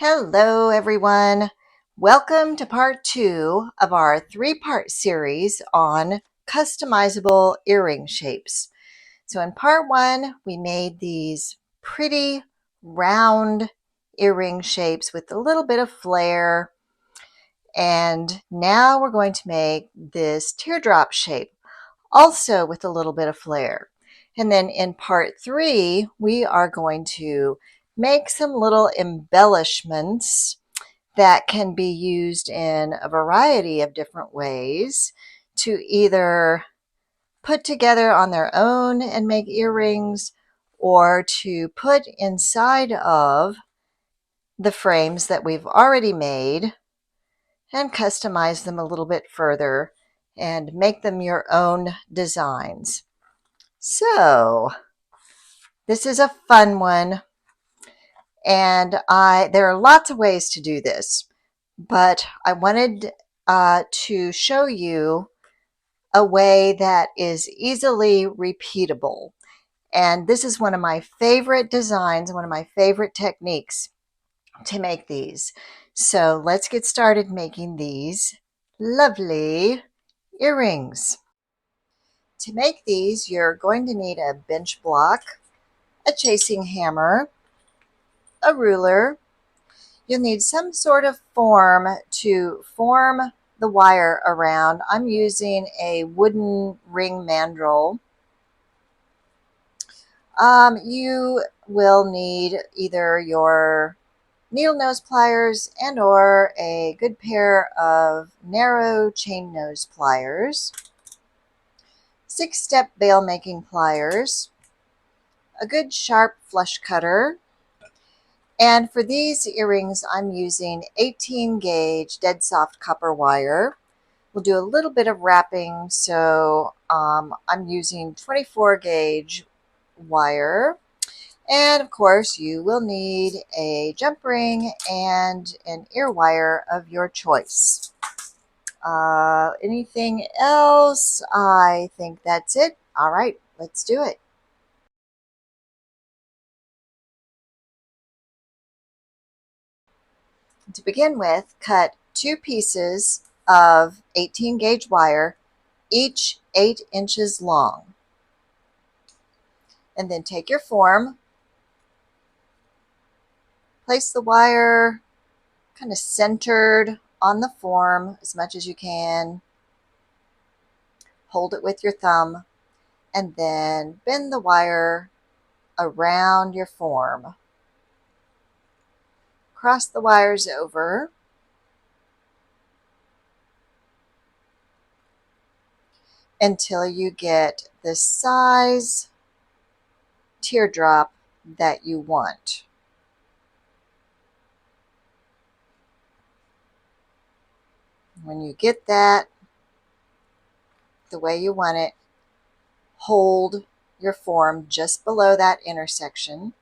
Hello, everyone. Welcome to part 2 of our 3-part series on customizable earring shapes. So in part 1, we made these pretty round earring shapes with a little bit of flair. And now we're going to make this teardrop shape, also with a little bit of flair. And then in part 3, we are going to make some little embellishments that can be used in a variety of different ways to either put together on their own and make earrings or to put inside of the frames that we've already made and customize them a little bit further and make them your own designs. So this is a fun one, and there are lots of ways to do this, but I wanted to show you a way that is easily repeatable. And this is one of my favorite designs, one of my favorite techniques to make these. So let's get started making these lovely earrings. To make these, you're going to need a bench block, a chasing hammer, a ruler. You'll need some sort of form to form the wire around. I'm using a wooden ring mandrel. You will need either your needle nose pliers and or a good pair of narrow chain nose pliers, 6-step bail making pliers, a good sharp flush cutter, and for these earrings I'm using 18 gauge dead soft copper wire. We'll do a little bit of wrapping, so I'm using 24 gauge wire. And of course, you will need a jump ring and an ear wire of your choice. Anything else? I think that's it. All right, let's do it. To begin with, cut 2 pieces of 18 gauge wire, each 8 inches long. And then take your form, place the wire kind of centered on the form as much as you can. Hold it with your thumb and then bend the wire around your form. Cross the wires over until you get the size teardrop that you want. When you get that the way you want it, hold your form just below that intersection.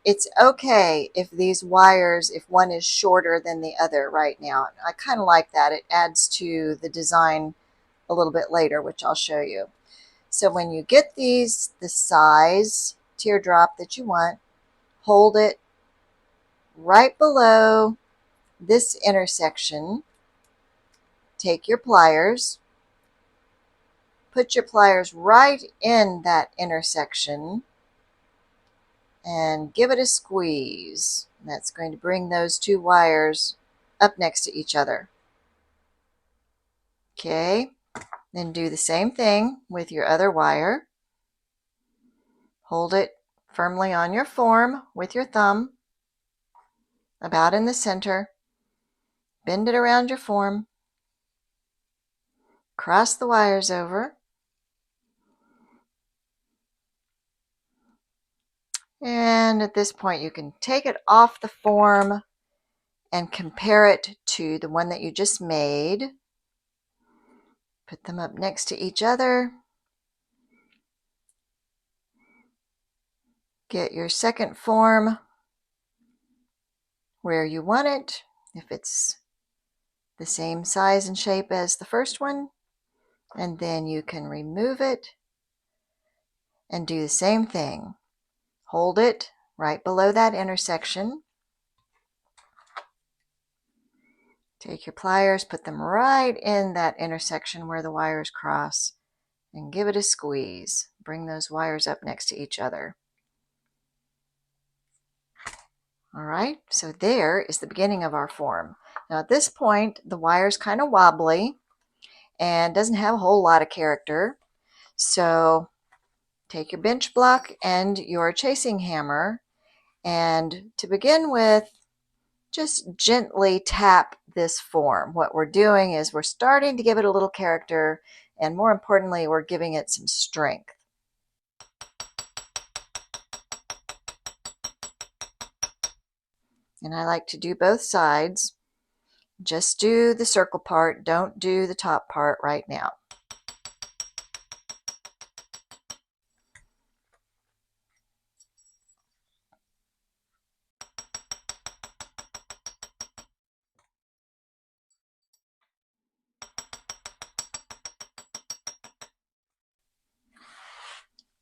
It's okay if these wires, if one is shorter than the other right now. I kind of like that. It adds to the design a little bit later, which I'll show you. So when you get these, the size teardrop that you want, hold it right below this intersection. Take your pliers, put your pliers right in that intersection and give it a squeeze. That's going to bring those 2 wires up next to each other. Okay, then do the same thing with your other wire. Hold it firmly on your form with your thumb, about in the center. Bend it around your form. Cross the wires over. And at this point, you can take it off the form and compare it to the one that you just made. Put them up next to each other. Get your second form where you want it, if it's the same size and shape as the first one, and then you can remove it and do the same thing. Hold it right below that intersection. Take your pliers, put them right in that intersection where the wires cross, and give it a squeeze. Bring those wires up next to each other. All right, so there is the beginning of our form. Now at this point, the wire's kind of wobbly and doesn't have a whole lot of character. So take your bench block and your chasing hammer, and to begin with, just gently tap this form. What we're doing is we're starting to give it a little character, and more importantly, we're giving it some strength. And I like to do both sides. Just do the circle part, don't do the top part right now.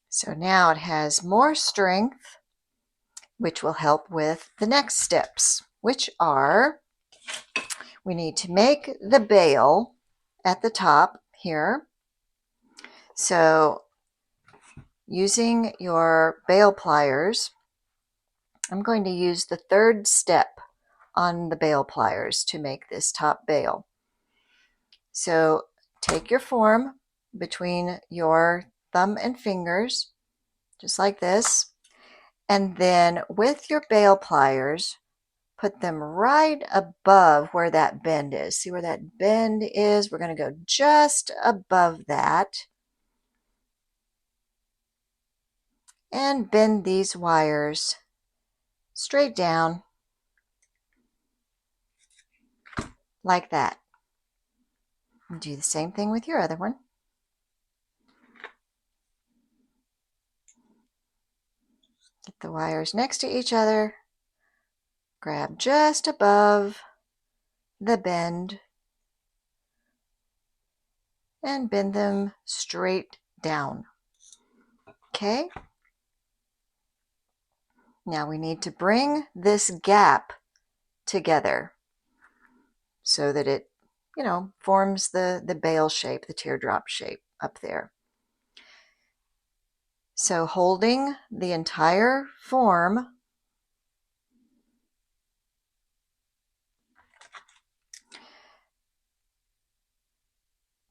So now it has more strength, which will help with the next steps, which are, we need to make the bail at the top here. So using your bail pliers, I'm going to use the third step on the bail pliers to make this top bail. So take your form between your thumb and fingers, just like this, and then with your bail pliers, put them right above where that bend is. See where that bend is? We're going to go just above that and bend these wires straight down like that. And do the same thing with your other one. Get the wires next to each other, grab just above the bend, and bend them straight down. Okay? Now we need to bring this gap together so that it, forms the bail shape, the teardrop shape up there. So holding the entire form,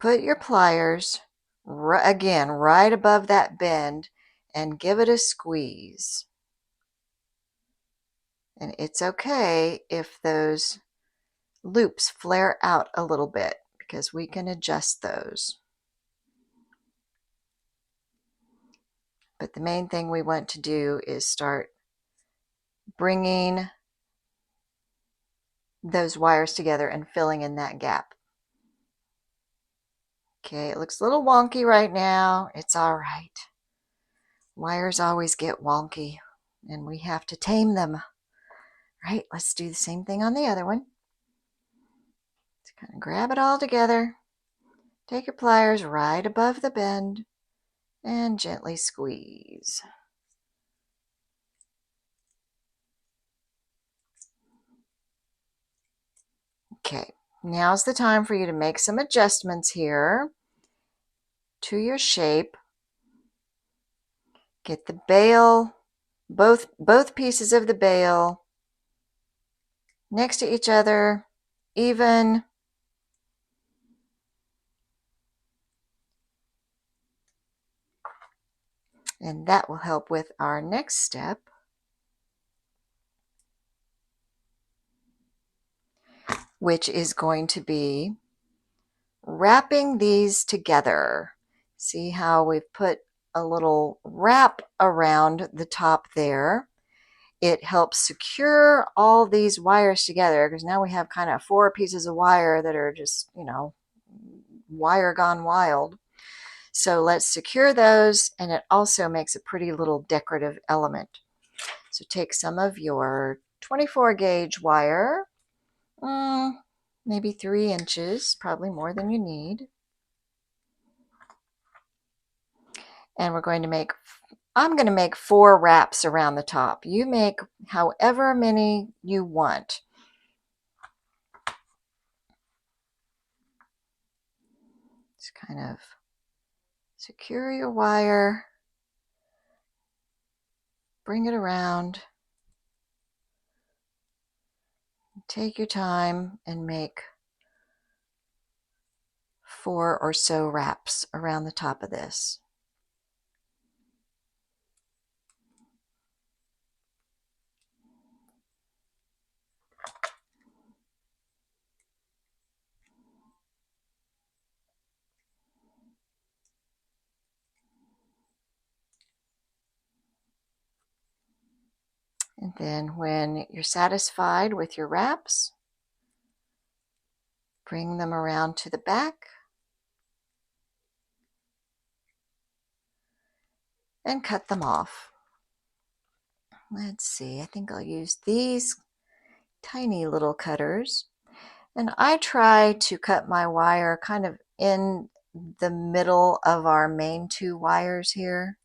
put your pliers again right above that bend and give it a squeeze. And it's okay if those loops flare out a little bit because we can adjust those. But the main thing we want to do is start bringing those wires together and filling in that gap. Okay, it looks a little wonky right now. It's all right. Wires always get wonky and we have to tame them. Right, let's do the same thing on the other one. Let's kind of grab it all together. Take your pliers right above the bend and gently squeeze. Okay, now's the time for you to make some adjustments here to your shape. Get the bail, both pieces of the bail next to each other, even. And that will help with our next step, which is going to be wrapping these together. See how we've put a little wrap around the top there. It helps secure all these wires together because now we have kind of 4 pieces of wire that are just, wire gone wild. So let's secure those, and it also makes a pretty little decorative element. So take some of your 24 gauge wire, maybe 3 inches, probably more than you need. And I'm going to make 4 wraps around the top. You make however many you want. Just kind of secure your wire, bring it around, take your time and make 4 or so wraps around the top of this. And then when you're satisfied with your wraps, bring them around to the back and cut them off. Let's see, I think I'll use these tiny little cutters. And I try to cut my wire kind of in the middle of our main 2 wires here.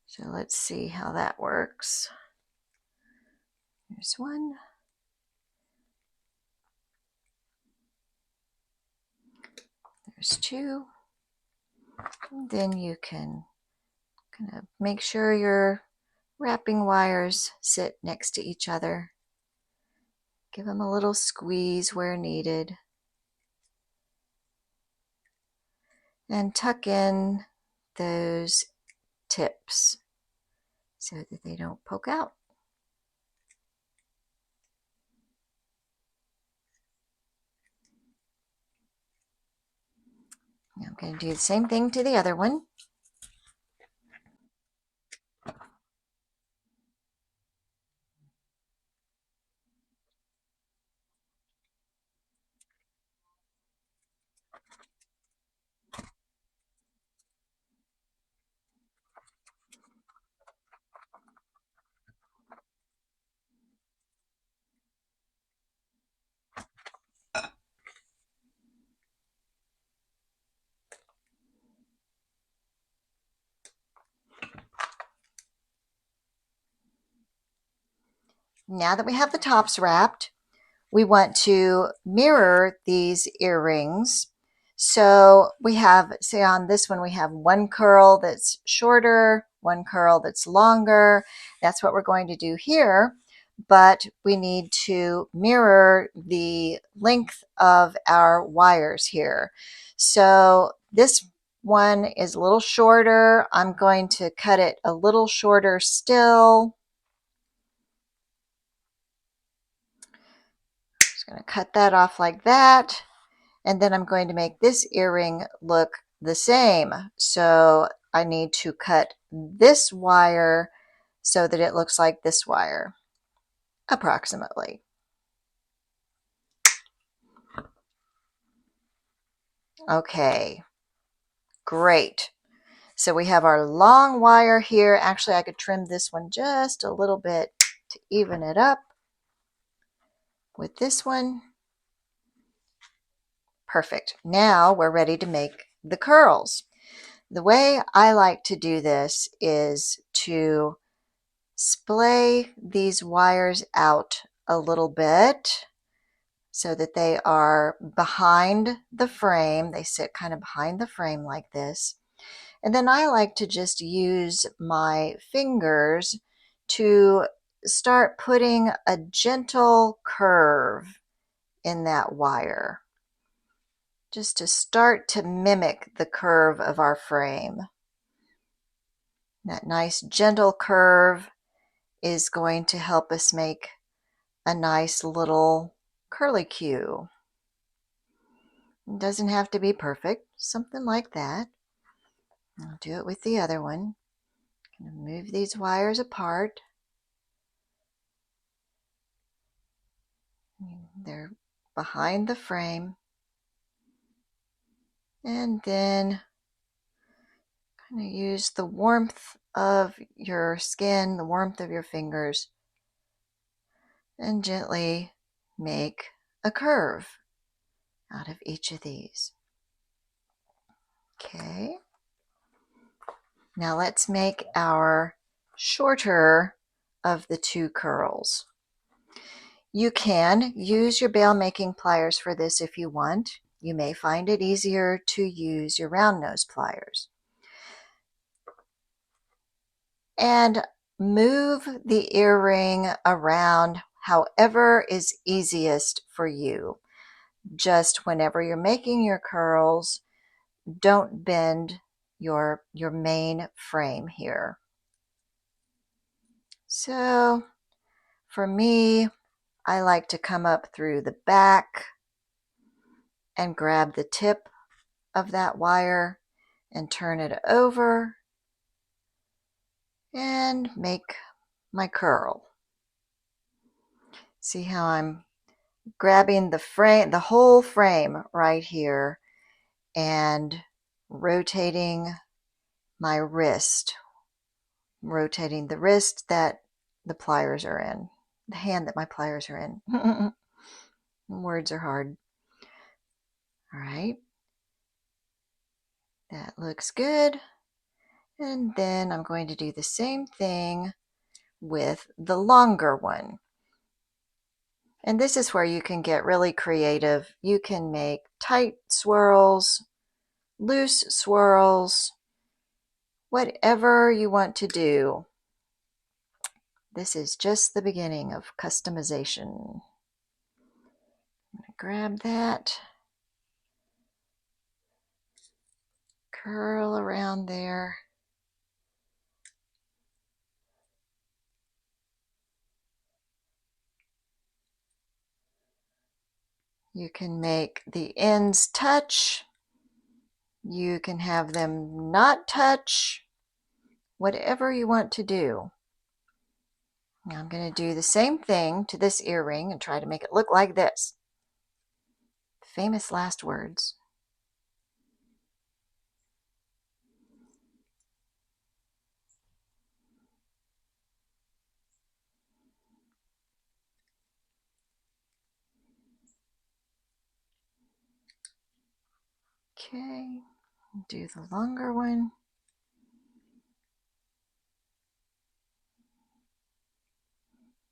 So let's see how that works. There's 1. There's 2. And then you can kind of make sure your wrapping wires sit next to each other. Give them a little squeeze where needed. And tuck in those tips so that they don't poke out. Now I'm going to do the same thing to the other one. Now that we have the tops wrapped, we want to mirror these earrings. So we have, say on this one, we have 1 curl that's shorter, 1 curl that's longer. That's what we're going to do here, but we need to mirror the length of our wires here. So this one is a little shorter. I'm going to cut it a little shorter still. Just going to cut that off like that. And then I'm going to make this earring look the same. So I need to cut this wire so that it looks like this wire, approximately. Okay, great. So we have our long wire here. Actually, I could trim this one just a little bit to even it up with this one. Perfect. Now we're ready to make the curls. The way I like to do this is to splay these wires out a little bit so that they are behind the frame. They sit kind of behind the frame like this. And then I like to just use my fingers to start putting a gentle curve in that wire, just to start to mimic the curve of our frame. That nice gentle curve is going to help us make a nice little curlicue. It doesn't have to be perfect, something like that. I'll do it with the other one. I'm going to move these wires apart. They're behind the frame. And then kind of use the warmth of your skin, the warmth of your fingers, and gently make a curve out of each of these. Okay. Now let's make our shorter of the 2 curls. You can use your bail making pliers for this if you want. You may find it easier to use your round nose pliers. And move the earring around however is easiest for you. Just whenever you're making your curls, don't bend your main frame here. So for me, I like to come up through the back and grab the tip of that wire and turn it over and make my curl. See how I'm grabbing the frame, the whole frame right here, and rotating my wrist, rotating the wrist that the pliers are in, the hand that my pliers are in. Words are hard. All right, that looks good. And then I'm going to do the same thing with the longer one. And this is where you can get really creative. You can make tight swirls, loose swirls, whatever you want to do. This is just the beginning of customization. I'm going to grab that, curl around there. You can make the ends touch. You can have them not touch. Whatever you want to do. Now I'm going to do the same thing to this earring and try to make it look like this. Famous last words. Okay, do the longer one.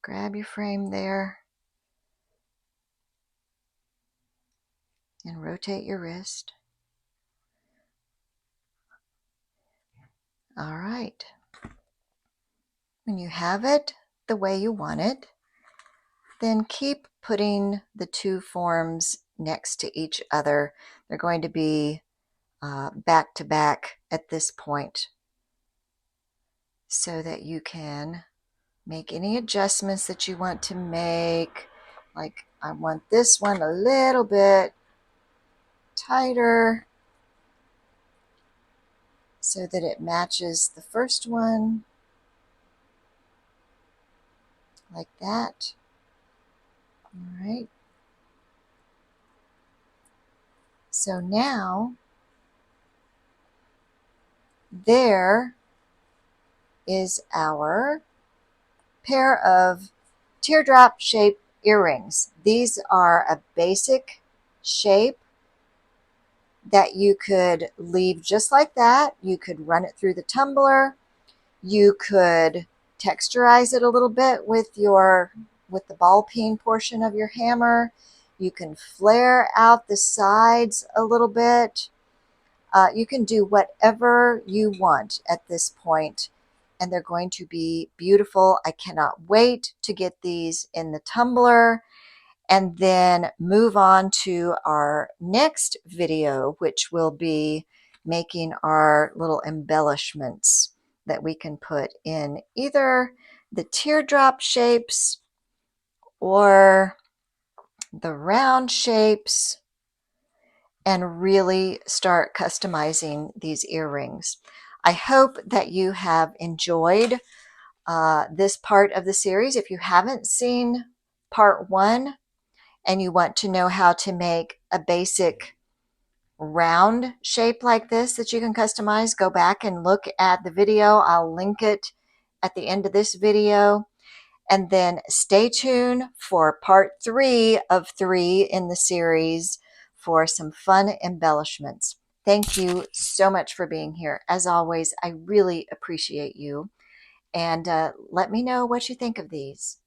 Grab your frame there and rotate your wrist. All right. When you have it the way you want it, then keep putting the two forms next to each other. They're going to be back to back at this point so that you can make any adjustments that you want to make. Like I want this one a little bit tighter so that it matches the first one, like that. All right. So now there is our pair of teardrop shaped earrings. These are a basic shape that you could leave just like that. You could run it through the tumbler. You could texturize it a little bit with the ball peen portion of your hammer. You can flare out the sides a little bit. You can do whatever you want at this point, and they're going to be beautiful. I cannot wait to get these in the tumbler and then move on to our next video, which will be making our little embellishments that we can put in either the teardrop shapes or the round shapes and really start customizing these earrings. I hope that you have enjoyed this part of the series. If you haven't seen part 1 and you want to know how to make a basic round shape like this that you can customize, go back and look at the video. I'll link it at the end of this video. And then stay tuned for part 3 of 3 in the series for some fun embellishments. Thank you so much for being here. As always, I really appreciate you. And let me know what you think of these.